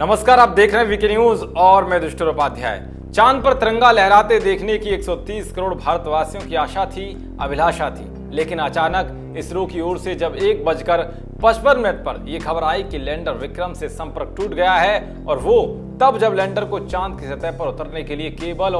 नमस्कार, आप देख रहे हैं वीके न्यूज और मैं दुष्टर उपाध्याय। चांद पर तिरंगा लहराते देखने की 130 करोड़ भारतवासियों की आशा थी, अभिलाषा थी, लेकिन अचानक इसरो की ओर से जब 1:55 पर यह खबर आई कि लैंडर विक्रम से संपर्क टूट गया है, और वो तब जब लैंडर को चांद की सतह पर उतरने के लिए केवल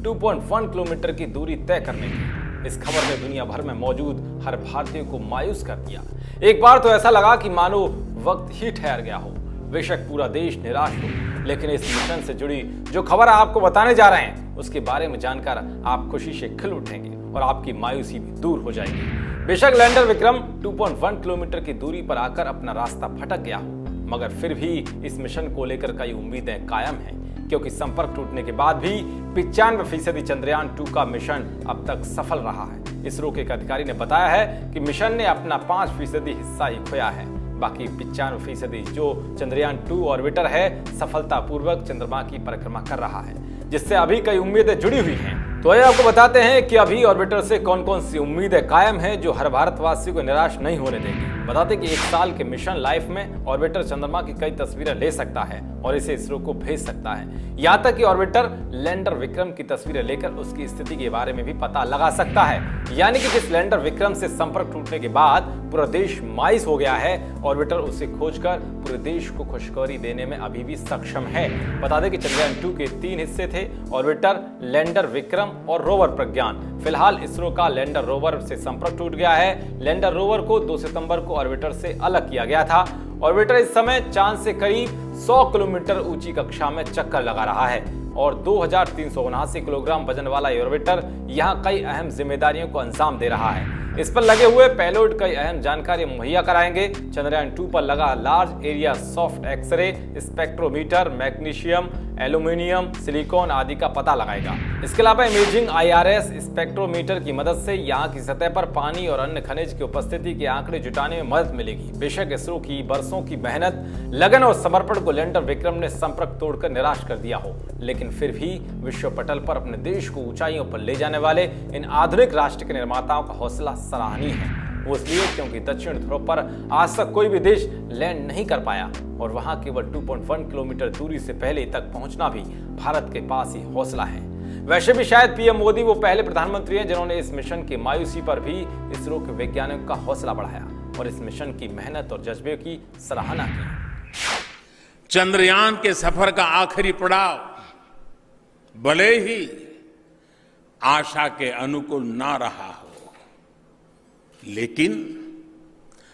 2.1 किलोमीटर की दूरी तय करनी थी। इस खबर ने दुनिया भर में मौजूद हर भारतीय को मायूस कर दिया। एक बार तो ऐसा लगा कि मानो वक्त ही ठहर गया हो। बेशक पूरा देश निराश हो, लेकिन इस मिशन से जुड़ी जो खबर आपको बताने जा रहे हैं उसके बारे में जानकर आप खुशी से खिल उठेंगे और आपकी मायूसी भी दूर हो जाएगी। बेशक लैंडर विक्रम 2.1 किलोमीटर की दूरी पर आकर अपना रास्ता भटक गया हो, मगर फिर भी इस मिशन को लेकर कई उम्मीदें कायम हैं, क्योंकि संपर्क टूटने के बाद भी 95% चंद्रयान 2 का मिशन अब तक सफल रहा है। इसरो के एक अधिकारी ने बताया है कि मिशन ने अपना 5% हिस्सा ही खोया है। बाकी 95% जो चंद्रयान 2 ऑर्बिटर है सफलतापूर्वक चंद्रमा की परिक्रमा कर रहा है, जिससे अभी कई उम्मीदें जुड़ी हुई हैं। तो आइए आपको बताते हैं कि अभी ऑर्बिटर से कौन कौन सी उम्मीदें कायम हैं जो हर भारतवासी को निराश नहीं होने देंगी। बताते हैं कि 1 साल के मिशन लाइफ में ऑर्बिटर चंद्रमा की कई तस्वीरें ले सकता है और इसे इसरो को भेज सकता है। यहाँ तक कि ऑर्बिटर लैंडर विक्रम की तस्वीरें लेकर उसकी स्थिति के बारे में भी पता लगा सकता है। यानी कि जिस लैंडर विक्रम से संपर्क टूटने के बाद पूरा देश मायूस हो गया है, ऑर्बिटर उसे खोजकर पूरे देश को खुशखबरी देने में अभी भी सक्षम है। बता दें कि चंद्रयान 2 के 3 हिस्से थे: ऑर्बिटर, लैंडर विक्रम और रोवर प्रज्ञान। फिलहाल इसरो का लैंडर रोवर से संपर्क टूट गया है। लैंडर रोवर को 2 सितंबर को ऑर्बिटर से अलग किया गया था। ऑर्बिटर इस समय चांद से करीब 100 किलोमीटर ऊंची कक्षा में चक्कर लगा रहा है और 2379 किलोग्राम वजन वाला ये ऑर्बिटर यहां कई अहम जिम्मेदारियों को अंजाम दे रहा है। इस पर लगे हुए पेलोड कई अहम जानकारी मुहैया कराएंगे। चंद्रयान 2 पर लगा large area soft X-ray spectrometer magnesium, aluminium, silicon आदि का पता लगाएगा। इसके अलावा इमेजिंग IRS स्पेक्ट्रोमीटर की मदद से यहाँ की सतह पर पानी और अन्य खनिज की उपस्थिति के आंकड़े जुटाने में मदद मिलेगी। बेशक इसरो की बरसों की मेहनत, लगन और समर्पण को लैंडर विक्रम ने संपर्क तोड़कर निराश कर दिया हो, लेकिन फिर भी विश्व पटल पर अपने देश को ऊंचाइयों पर ले जाने वाले इन आधुनिक राष्ट्र के निर्माताओं का हौसला सराहनीय है। वो इसलिए क्योंकि दक्षिण ध्रुव पर आज तक कोई भी देश लैंड नहीं कर पाया और वहां केवल 2.1 किलोमीटर दूरी से पहले तक पहुंचना भी भारत के पास ही हौसला है। वैसे भी शायद पीएम मोदी वो पहले प्रधानमंत्री हैं जिन्होंने इस मिशन की मायूसी पर भी इसरो के वैज्ञानिकों का हौसला बढ़ाया और इस मिशन की मेहनत और जज्बे की सराहना की। चंद्रयान के सफर का आखिरी पड़ाव भले ही आशा के अनुकूल ना रहा हो, लेकिन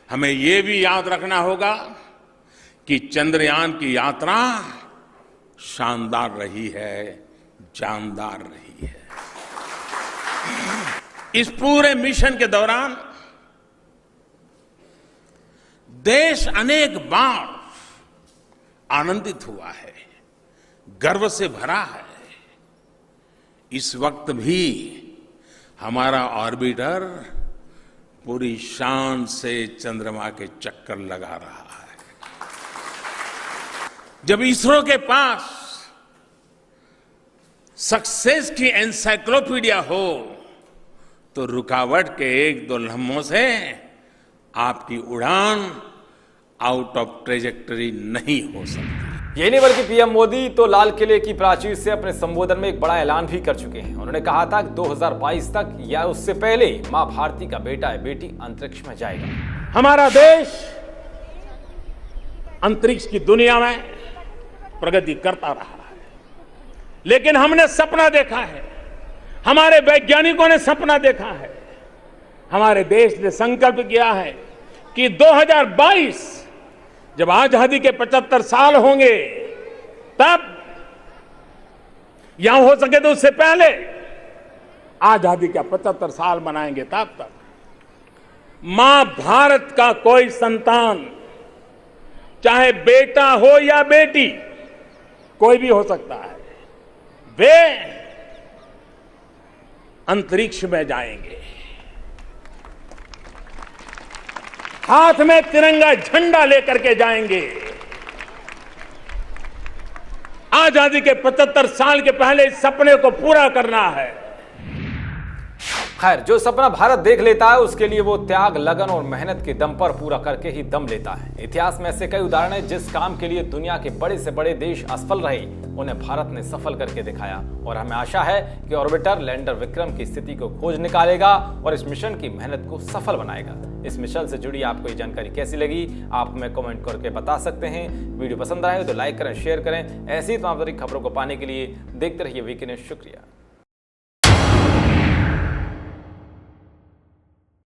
हमें यह भी याद रखना होगा कि चंद्रयान की यात्रा शानदार रही है, जानदार रही है। इस पूरे मिशन के दौरान देश अनेक बार आनंदित हुआ है, गर्व से भरा है। इस वक्त भी हमारा ऑर्बिटर पूरी शान से चंद्रमा के चक्कर लगा रहा है। जब इसरो के पास सक्सेस की एनसाइक्लोपीडिया हो तो रुकावट के 1-2 लम्हों से आपकी उड़ान आउट ऑफ ट्रेजेक्टरी नहीं हो सकती। यही नहीं बल्कि पीएम मोदी तो लाल किले की प्राचीर से अपने संबोधन में एक बड़ा ऐलान भी कर चुके हैं। उन्होंने कहा था कि 2022 तक या उससे पहले मां भारती का बेटा या बेटी अंतरिक्ष में जाएगा। हमारा देश अंतरिक्ष की दुनिया में प्रगति करता रहा है, लेकिन हमने सपना देखा है, हमारे वैज्ञानिकों ने सपना देखा है, हमारे देश ने संकल्प किया है कि 2022 जब आजादी के 75 साल होंगे तब, या हो सके तो उससे पहले आजादी का 75 साल मनाएंगे, तब तक मां भारत का कोई संतान, चाहे बेटा हो या बेटी, कोई भी हो सकता है, वे अंतरिक्ष में जाएंगे, हाथ में तिरंगा झंडा लेकर के जाएंगे। आजादी के 75 साल के पहले इस सपने को पूरा करना है। खैर, जो सपना भारत देख लेता है उसके लिए वो त्याग, लगन और मेहनत के दम पर पूरा करके ही दम लेता है। इतिहास में ऐसे कई उदाहरण हैं जिस काम के लिए दुनिया के बड़े से बड़े देश असफल रहे, उन्हें भारत ने सफल करके दिखाया। और हमें आशा है कि ऑर्बिटर लैंडर विक्रम की स्थिति को खोज निकालेगा और इस मिशन की मेहनत को सफल बनाएगा। इस मिशन से जुड़ी आपको ये जानकारी कैसी लगी, आप हमें कमेंट करके बता सकते हैं। वीडियो पसंद आए तो लाइक करें, शेयर करें। ऐसी तमाम खबरों को पाने के लिए देखते रहिए वीके न्यूज़। शुक्रिया।